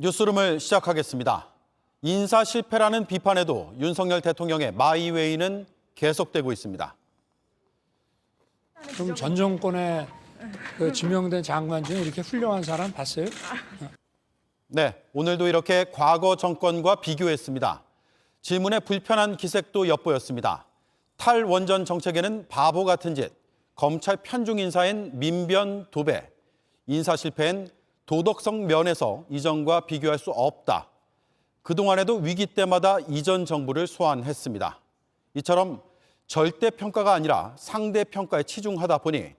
뉴스룸을 시작하겠습니다. 인사 실패라는 비판에도 윤석열 대통령의 마이웨이는 계속되고 있습니다. 그럼 전 정권에 지명된 장관 중에 이렇게 훌륭한 사람 봤어요? 네, 오늘도 이렇게 과거 정권과 비교했습니다. 질문에 불편한 기색도 엿보였습니다. 탈원전 정책에는 바보 같은 짓, 검찰 편중 인사엔 민변 도배, 인사 실패엔 도덕성 면에서 이전과 비교할 수 없다. 그동안에도 위기 때마다 이전 정부를 소환했습니다. 이처럼 절대평가가 아니라 상대평가에 치중하다 보니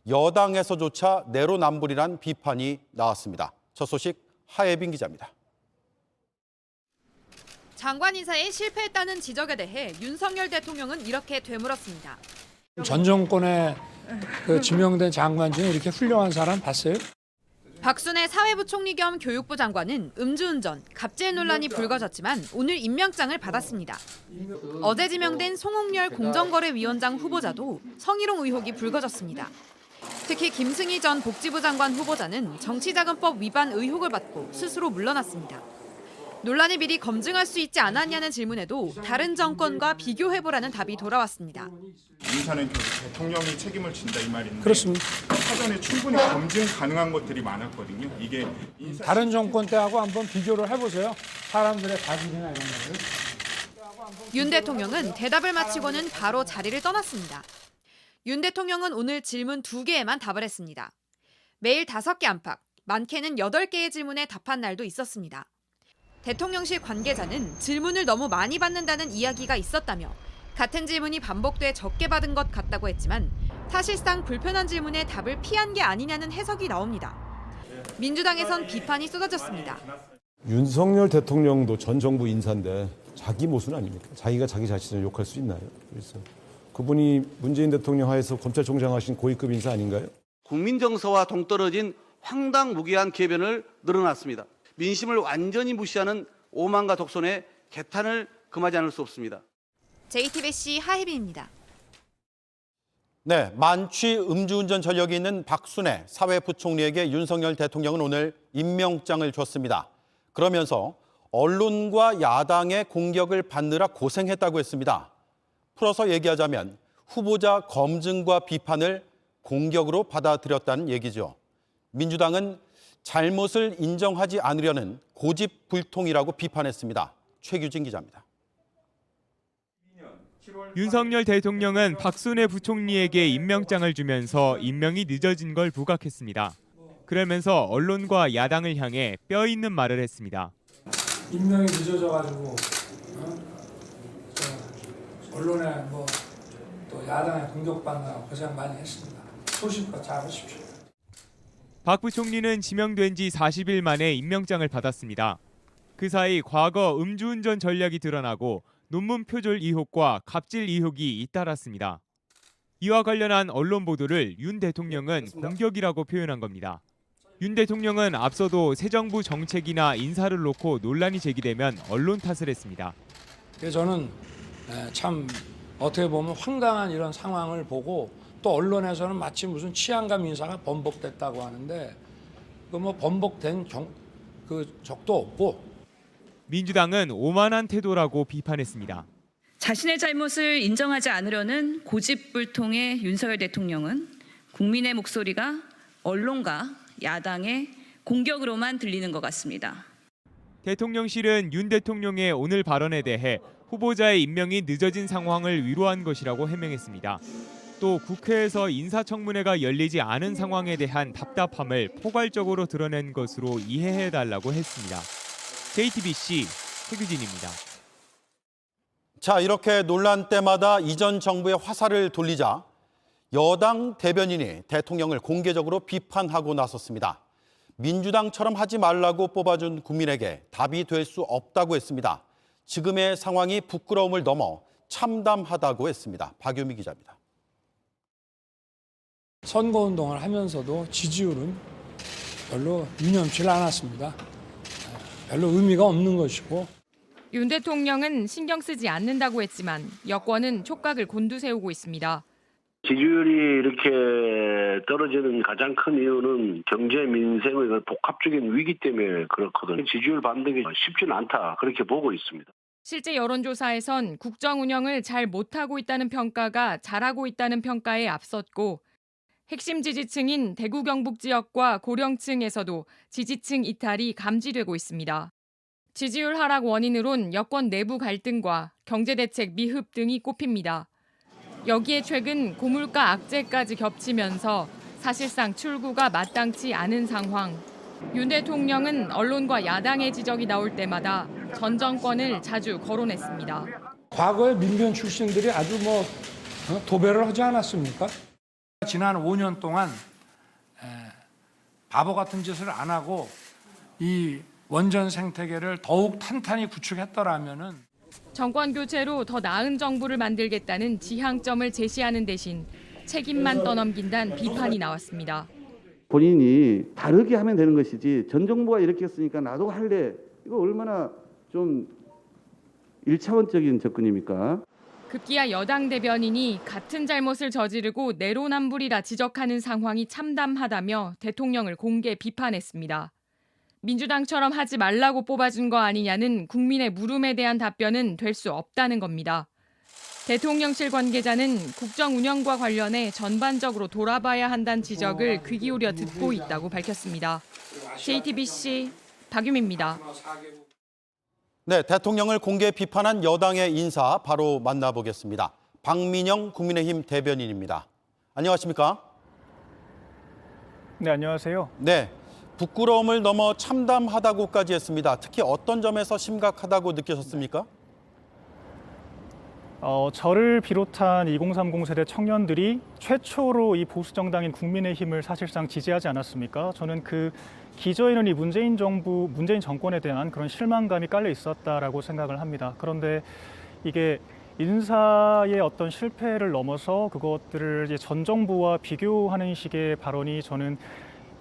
여당에서조차 내로남불이란 비판이 나왔습니다. 첫 소식 하예빈 기자입니다. 장관 인사에 실패했다는 지적에 대해 윤석열 대통령은 이렇게 되물었습니다. 전 정권에 지명된 장관 중에 이렇게 훌륭한 사람 봤어요? 박순애 사회부총리 겸 교육부 장관은 음주운전, 갑질 논란이 불거졌지만 오늘 임명장을 받았습니다. 어제 지명된 송홍열 공정거래위원장 후보자도 성희롱 의혹이 불거졌습니다. 특히 김승희 전 복지부 장관 후보자는 정치자금법 위반 의혹을 받고 스스로 물러났습니다. 논란을 미리 검증할 수 있지 않았냐는 질문에도 다른 정권과 비교해보라는 답이 돌아왔습니다. 인사는 대통령이 책임을 진다 이 말인데 그렇습니다. 사전에 충분히 검증 가능한 것들이 많았거든요. 이게 다른 정권 때하고 한번 비교를 해보세요. 사람들의 가질이나 이런 거를. 윤 대통령은 대답을 마치고는 바로 자리를 떠났습니다. 윤 대통령은 오늘 질문 2개에만 답을 했습니다. 매일 5개 안팎, 많게는 8개의 질문에 답한 날도 있었습니다. 대통령실 관계자는 질문을 너무 많이 받는다는 이야기가 있었다며 같은 질문이 반복돼 적게 받은 것 같다고 했지만 사실상 불편한 질문에 답을 피한 게 아니냐는 해석이 나옵니다. 민주당에선 비판이 쏟아졌습니다. 윤석열 대통령도 전 정부 인사인데 자기 모순 아닙니까? 자기가 자기 자신을 욕할 수 있나요? 그래서 그분이 문재인 대통령 하에서 검찰총장 하신 고위급 인사 아닌가요? 국민 정서와 동떨어진 황당무계한 궤변을 늘어놨습니다. 민심을 완전히 무시하는 오만과 독선의 개탄을 금하지 않을 수 없습니다. JTBC 하혜빈입니다. 네, 만취 음주운전 전력이 있는 박순애 사회부총리에게 윤석열 대통령은 오늘 임명장을 줬습니다. 그러면서 언론과 야당의 공격을 받느라 고생했다고 했습니다. 풀어서 얘기하자면 후보자 검증과 비판을 공격으로 받아들였다는 얘기죠. 민주당은 잘못을 인정하지 않으려는 고집불통이라고 비판했습니다. 최규진 기자입니다. 윤석열 대통령은 박순애 부총리에게 임명장을 주면서 임명이 늦어진 걸 부각했습니다. 그러면서 언론과 야당을 향해 뼈 있는 말을 했습니다. 임명이 늦어져가지고 언론에 또 야당에 공격받느라 고생 많이 했습니다. 소신껏 잘하십시오. 박 부총리는 지명된 지 40일 만에 임명장을 받았습니다. 그 사이 과거 음주운전 전략이 드러나고 논문 표절 의혹과 갑질 의혹이 잇따랐습니다. 이와 관련한 언론 보도를 윤 대통령은 공격이라고 표현한 겁니다. 윤 대통령은 앞서도 새 정부 정책이나 인사를 놓고 논란이 제기되면 언론 탓을 했습니다. 그래서 저는 참 어떻게 보면 황당한 이런 상황을 보고 또 언론에서는 마치 무슨 치안감 인사가 번복됐다고 하는데 번복된 적도 없고. 민주당은 오만한 태도라고 비판했습니다. 자신의 잘못을 인정하지 않으려는 고집불통의 윤석열 대통령은 국민의 목소리가 언론과 야당의 공격으로만 들리는 것 같습니다. 대통령실은 윤 대통령의 오늘 발언에 대해 후보자의 임명이 늦어진 상황을 위로한 것이라고 해명했습니다. 또 국회에서 인사청문회가 열리지 않은 상황에 대한 답답함을 포괄적으로 드러낸 것으로 이해해달라고 했습니다. JTBC 최규진입니다. 자, 이렇게 논란 때마다 이전 정부의 화살을 돌리자 여당 대변인이 대통령을 공개적으로 비판하고 나섰습니다. 민주당처럼 하지 말라고 뽑아준 국민에게 답이 될 수 없다고 했습니다. 지금의 상황이 부끄러움을 넘어 참담하다고 했습니다. 박유미 기자입니다. 선거운동을 하면서도 지지율은 별로 유념치 않았습니다. 별로 의미가 없는 것이고. 윤 대통령은 신경 쓰지 않는다고 했지만 여권은 촉각을 곤두세우고 있습니다. 지지율이 이렇게 떨어지는 가장 큰 이유는 경제 민생의 그 복합적인 위기 때문에 그렇거든요. 지지율 반등이 쉽지는 않다 그렇게 보고 있습니다. 실제 여론조사에선 국정 운영을 잘 못하고 있다는 평가가 잘하고 있다는 평가에 앞섰고 핵심 지지층인 대구 경북 지역과 고령층에서도 지지층 이탈이 감지되고 있습니다. 지지율 하락 원인으론 여권 내부 갈등과 경제대책 미흡 등이 꼽힙니다. 여기에 최근 고물가 악재까지 겹치면서 사실상 출구가 마땅치 않은 상황. 윤 대통령은 언론과 야당의 지적이 나올 때마다 전 정권을 자주 거론했습니다. 과거에 민변 출신들이 아주 도배를 하지 않았습니까? 지난 5년 동안 바보 같은 짓을 안 하고 이 원전 생태계를 더욱 탄탄히 구축했더라면은 정권 교체로 더 나은 정부를 만들겠다는 지향점을 제시하는 대신 책임만 떠넘긴다는 비판이 나왔습니다. 본인이 다르게 하면 되는 것이지 전 정부가 이렇게 했으니까 나도 할래. 이거 얼마나 좀 1차원적인 접근입니까? 급기야 여당 대변인이 같은 잘못을 저지르고 내로남불이라 지적하는 상황이 참담하다며 대통령을 공개 비판했습니다. 민주당처럼 하지 말라고 뽑아준 거 아니냐는 국민의 물음에 대한 답변은 될 수 없다는 겁니다. 대통령실 관계자는 국정 운영과 관련해 전반적으로 돌아봐야 한다는 지적을 귀 기울여 듣고 있다고 밝혔습니다. JTBC 박유미입니다. 네, 대통령을 공개 비판한 여당의 인사 바로 만나보겠습니다. 박민영 국민의힘 대변인입니다. 안녕하십니까? 네, 안녕하세요. 네, 부끄러움을 넘어 참담하다고까지 했습니다. 특히 어떤 점에서 심각하다고 느끼셨습니까? 저를 비롯한 2030 세대 청년들이 최초로 이 보수 정당인 국민의힘을 사실상 지지하지 않았습니까? 저는 그 기저에는 이 문재인 정권에 대한 그런 실망감이 깔려 있었다라고 생각을 합니다. 그런데 이게 인사의 어떤 실패를 넘어서 그것들을 이제 전 정부와 비교하는 식의 발언이 저는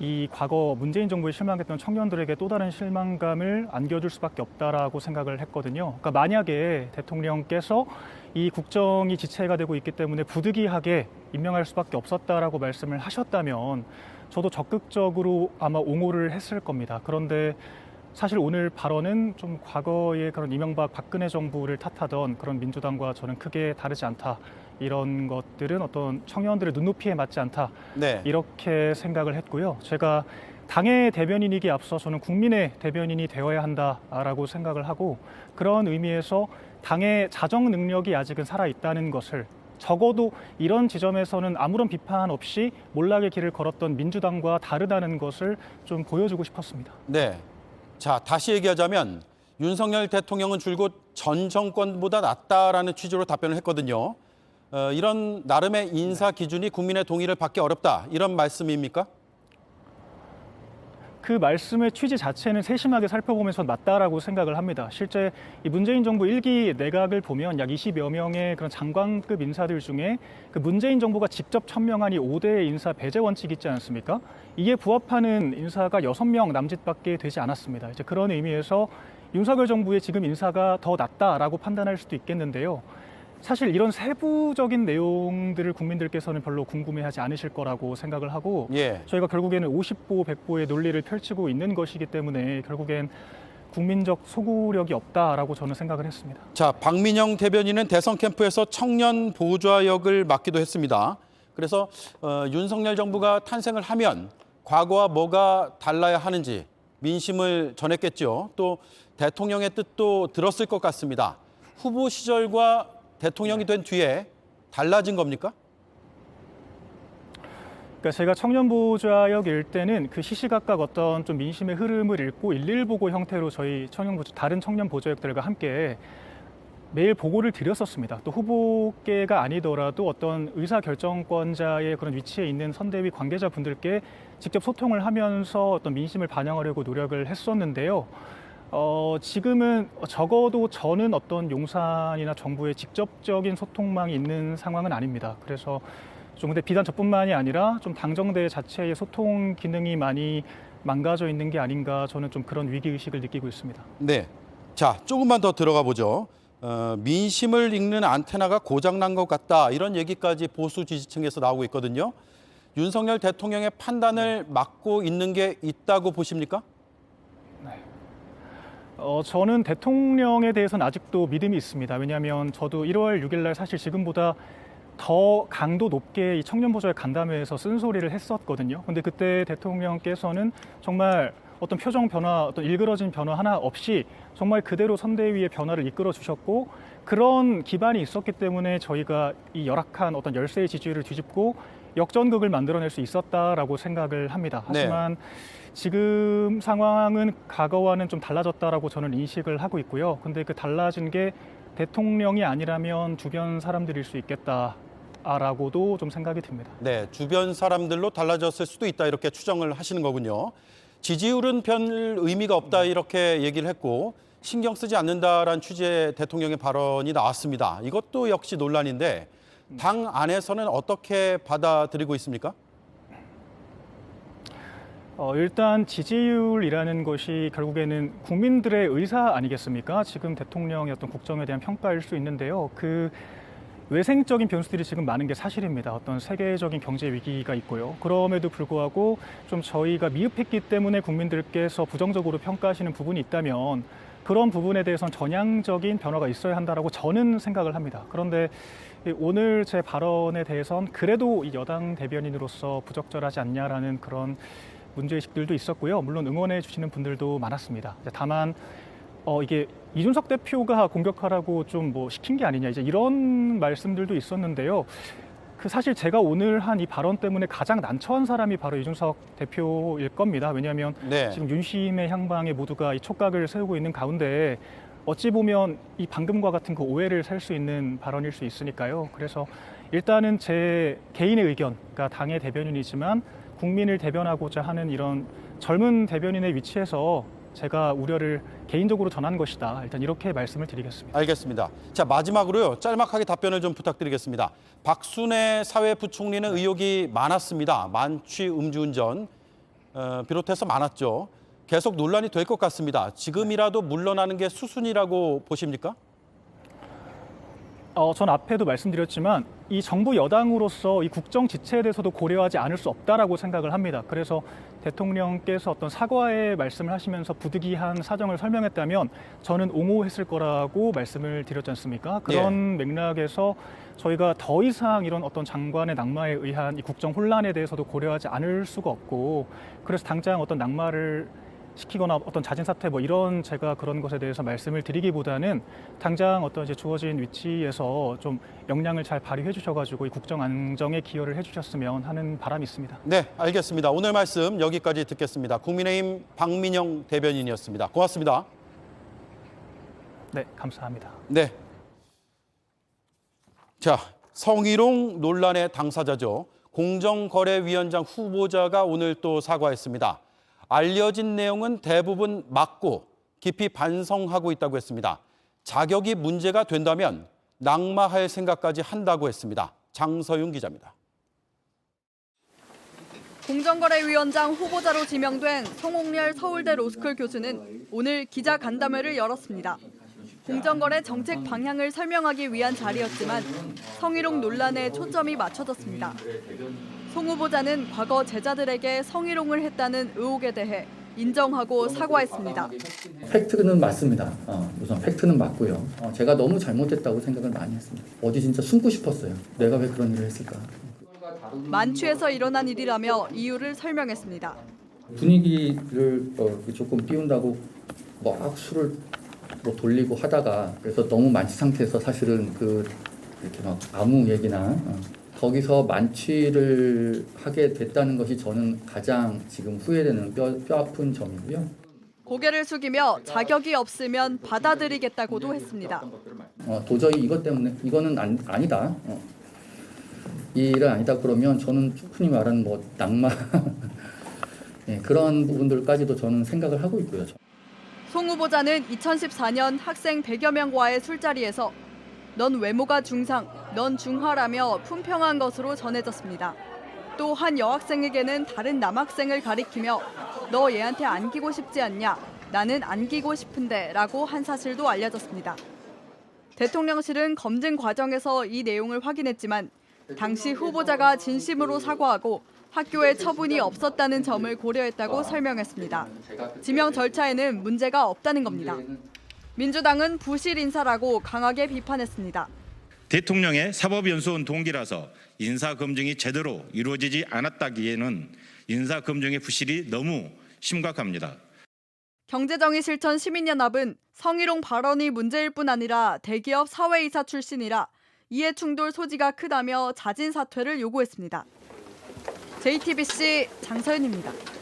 이 과거 문재인 정부에 실망했던 청년들에게 또 다른 실망감을 안겨줄 수밖에 없다라고 생각을 했거든요. 그러니까 만약에 대통령께서 이 국정이 지체가 되고 있기 때문에 부득이하게 임명할 수밖에 없었다라고 말씀을 하셨다면 저도 적극적으로 아마 옹호를 했을 겁니다. 그런데 사실 오늘 발언은 좀 과거의 그런 이명박 박근혜 정부를 탓하던 그런 민주당과 저는 크게 다르지 않다. 이런 것들은 어떤 청년들의 눈높이에 맞지 않다. 네. 이렇게 생각을 했고요. 제가 당의 대변인이기에 앞서 저는 국민의 대변인이 되어야 한다라고 생각을 하고 그런 의미에서 당의 자정 능력이 아직은 살아있다는 것을 적어도 이런 지점에서는 아무런 비판 없이 몰락의 길을 걸었던 민주당과 다르다는 것을 좀 보여주고 싶었습니다. 네. 자, 다시 얘기하자면 윤석열 대통령은 줄곧 전 정권보다 낫다라는 취지로 답변을 했거든요. 이런 나름의 인사 기준이 국민의 동의를 받기 어렵다. 이런 말씀입니까? 그 말씀의 취지 자체는 세심하게 살펴보면서 맞다라고 생각을 합니다. 실제 이 문재인 정부 1기 내각을 보면 약 20여 명의 그런 장관급 인사들 중에 그 문재인 정부가 직접 천명한 이 5대 인사 배제 원칙이 있지 않습니까? 이에 부합하는 인사가 6명 남짓밖에 되지 않았습니다. 이제 그런 의미에서 윤석열 정부의 지금 인사가 더 낫다라고 판단할 수도 있겠는데요. 사실 이런 세부적인 내용들을 국민들께서는 별로 궁금해하지 않으실 거라고 생각을 하고 저희가 결국에는 50보 100보의 논리를 펼치고 있는 것이기 때문에 결국엔 국민적 소구력이 없다라고 저는 생각을 했습니다. 자, 박민영 대변인은 대선 캠프에서 청년 보좌 역을 맡기도 했습니다. 그래서 윤석열 정부가 탄생을 하면 과거와 뭐가 달라야 하는지 민심을 전했겠죠. 또 대통령의 뜻도 들었을 것 같습니다. 후보 시절과 대통령이 된 뒤에 달라진 겁니까? 그러니까 제가 청년 보좌역일 때는 그 시시각각 어떤 좀 민심의 흐름을 읽고 일일 보고 형태로 저희 다른 청년 보좌역들과 함께 매일 보고를 드렸었습니다. 또 후보께가 아니더라도 어떤 의사결정권자의 그런 위치에 있는 선대위 관계자분들께 직접 소통을 하면서 어떤 민심을 반영하려고 노력을 했었는데요. 지금은 적어도 저는 어떤 용산이나 정부의 직접적인 소통망이 있는 상황은 아닙니다. 그래서 좀 근데 비단 저뿐만이 아니라 좀 당정대 자체의 소통 기능이 많이 망가져 있는 게 아닌가 저는 좀 그런 위기의식을 느끼고 있습니다. 네. 자, 조금만 더 들어가 보죠. 민심을 읽는 안테나가 고장난 것 같다 이런 얘기까지 보수 지지층에서 나오고 있거든요. 윤석열 대통령의 판단을 막고 있는 게 있다고 보십니까? 저는 대통령에 대해서는 아직도 믿음이 있습니다. 왜냐하면 저도 1월 6일 날 사실 지금보다 더 강도 높게 이 청년보좌의 간담회에서 쓴소리를 했었거든요. 근데 그때 대통령께서는 정말 어떤 표정 변화, 어떤 일그러진 변화 하나 없이 정말 그대로 선대위의 변화를 이끌어 주셨고, 그런 기반이 있었기 때문에 저희가 이 열악한 어떤 열세의 지지율을 뒤집고 역전극을 만들어낼 수 있었다라고 생각을 합니다. 하지만 지금 상황은 과거와는 좀 달라졌다라고 저는 인식을 하고 있고요. 근데 그 달라진 게 대통령이 아니라면 주변 사람들일 수 있겠다라고도 좀 생각이 듭니다. 네, 주변 사람들로 달라졌을 수도 있다 이렇게 추정을 하시는 거군요. 지지율은 별 의미가 없다 이렇게 얘기를 했고 신경 쓰지 않는다라는 취지의 대통령의 발언이 나왔습니다. 이것도 역시 논란인데 당 안에서는 어떻게 받아들이고 있습니까? 일단 지지율이라는 것이 결국에는 국민들의 의사 아니겠습니까? 지금 대통령의 어떤 국정에 대한 평가일 수 있는데요. 그 외생적인 변수들이 지금 많은 게 사실입니다. 어떤 세계적인 경제 위기가 있고요. 그럼에도 불구하고 좀 저희가 미흡했기 때문에 국민들께서 부정적으로 평가하시는 부분이 있다면 그런 부분에 대해서는 전향적인 변화가 있어야 한다라고 저는 생각을 합니다. 그런데 오늘 제 발언에 대해서는 그래도 여당 대변인으로서 부적절하지 않냐라는 그런 문제의식들도 있었고요. 물론 응원해 주시는 분들도 많았습니다. 다만 이게 이준석 대표가 공격하라고 좀 뭐 시킨 게 아니냐 이제 이런 말씀들도 있었는데요. 그 사실 제가 오늘 한 이 발언 때문에 가장 난처한 사람이 바로 이준석 대표일 겁니다. 왜냐하면 지금 윤심의 향방에 모두가 이 촉각을 세우고 있는 가운데 어찌 보면 이 방금과 같은 그 오해를 살 수 있는 발언일 수 있으니까요. 그래서 일단은 제 개인의 의견, 그러니까 당의 대변인이지만 국민을 대변하고자 하는 이런 젊은 대변인의 위치에서 제가 우려를 개인적으로 전한 것이다. 일단 이렇게 말씀을 드리겠습니다. 알겠습니다. 자, 마지막으로요. 짤막하게 답변을 좀 부탁드리겠습니다. 박순애 사회부총리는 의혹이 많았습니다. 만취 음주운전 비롯해서 많았죠. 계속 논란이 될 것 같습니다. 지금이라도 물러나는 게 수순이라고 보십니까? 전 앞에도 말씀드렸지만 이 정부 여당으로서 이 국정 지체에 대해서도 고려하지 않을 수 없다라고 생각을 합니다. 그래서 대통령께서 어떤 사과의 말씀을 하시면서 부득이한 사정을 설명했다면 저는 옹호했을 거라고 말씀을 드렸지 않습니까? 그런 맥락에서 저희가 더 이상 이런 어떤 장관의 낙마에 의한 이 국정 혼란에 대해서도 고려하지 않을 수가 없고, 그래서 당장 어떤 낙마를 시키거나 어떤 자진 사퇴 뭐 이런 제가 그런 것에 대해서 말씀을 드리기보다는 당장 어떤 이제 주어진 위치에서 좀 역량을 잘 발휘해 주셔가지고 이 국정 안정에 기여를 해주셨으면 하는 바람이 있습니다. 네, 알겠습니다. 오늘 말씀 여기까지 듣겠습니다. 국민의힘 박민영 대변인이었습니다. 고맙습니다. 네, 감사합니다. 네. 자, 성희롱 논란의 당사자죠. 공정거래위원장 후보자가 오늘 또 사과했습니다. 알려진 내용은 대부분 맞고 깊이 반성하고 있다고 했습니다. 자격이 문제가 된다면 낙마할 생각까지 한다고 했습니다. 장서윤 기자입니다. 공정거래위원장 후보자로 지명된 송옥렬 서울대 로스쿨 교수는 오늘 기자 간담회를 열었습니다. 공정거래 정책 방향을 설명하기 위한 자리였지만 성희롱 논란에 초점이 맞춰졌습니다. 송 후보자는 과거 제자들에게 성희롱을 했다는 의혹에 대해 인정하고 사과했습니다. 팩트는 맞습니다. 우선 팩트는 맞고요. 제가 너무 잘못했다고 생각을 많이 했습니다. 어디 진짜 숨고 싶었어요. 내가 왜 그런 일을 했을까. 만취해서 일어난 일이라며 이유를 설명했습니다. 분위기를 조금 띄운다고 막 술을 돌리고 하다가 그래서 너무 만취 상태에서 사실은 이렇게 막 아무 얘기나 거기서 만취를 하게 됐다는 것이 저는 가장 지금 후회되는 뼈 아픈 점이고요. 고개를 숙이며 자격이 없으면 받아들이겠다고도 했습니다. 도저히 이것 때문에 이거는 아니다. 이 일은 아니다 그러면 저는 흔히 말하는 뭐 낙마 그런 부분들까지도 저는 생각을 하고 있고요. 송 후보자는 2014년 학생 100여 명과의 술자리에서 넌 외모가 중상, 넌 중하라며 품평한 것으로 전해졌습니다. 또 한 여학생에게는 다른 남학생을 가리키며 너 얘한테 안기고 싶지 않냐? 나는 안기고 싶은데 라고 한 사실도 알려졌습니다. 대통령실은 검증 과정에서 이 내용을 확인했지만 당시 후보자가 진심으로 사과하고 학교에 처분이 없었다는 점을 고려했다고 설명했습니다. 지명 절차에는 문제가 없다는 겁니다. 민주당은 부실 인사라고 강하게 비판했습니다. 대통령의 사법연수원 동기라서 인사검증이 제대로 이루어지지 않았다기에는 인사검증의 부실이 너무 심각합니다. 경제정의실천 시민연합은 성희롱 발언이 문제일 뿐 아니라 대기업 사회이사 출신이라 이해충돌 소지가 크다며 자진 사퇴를 요구했습니다. JTBC 장서연입니다.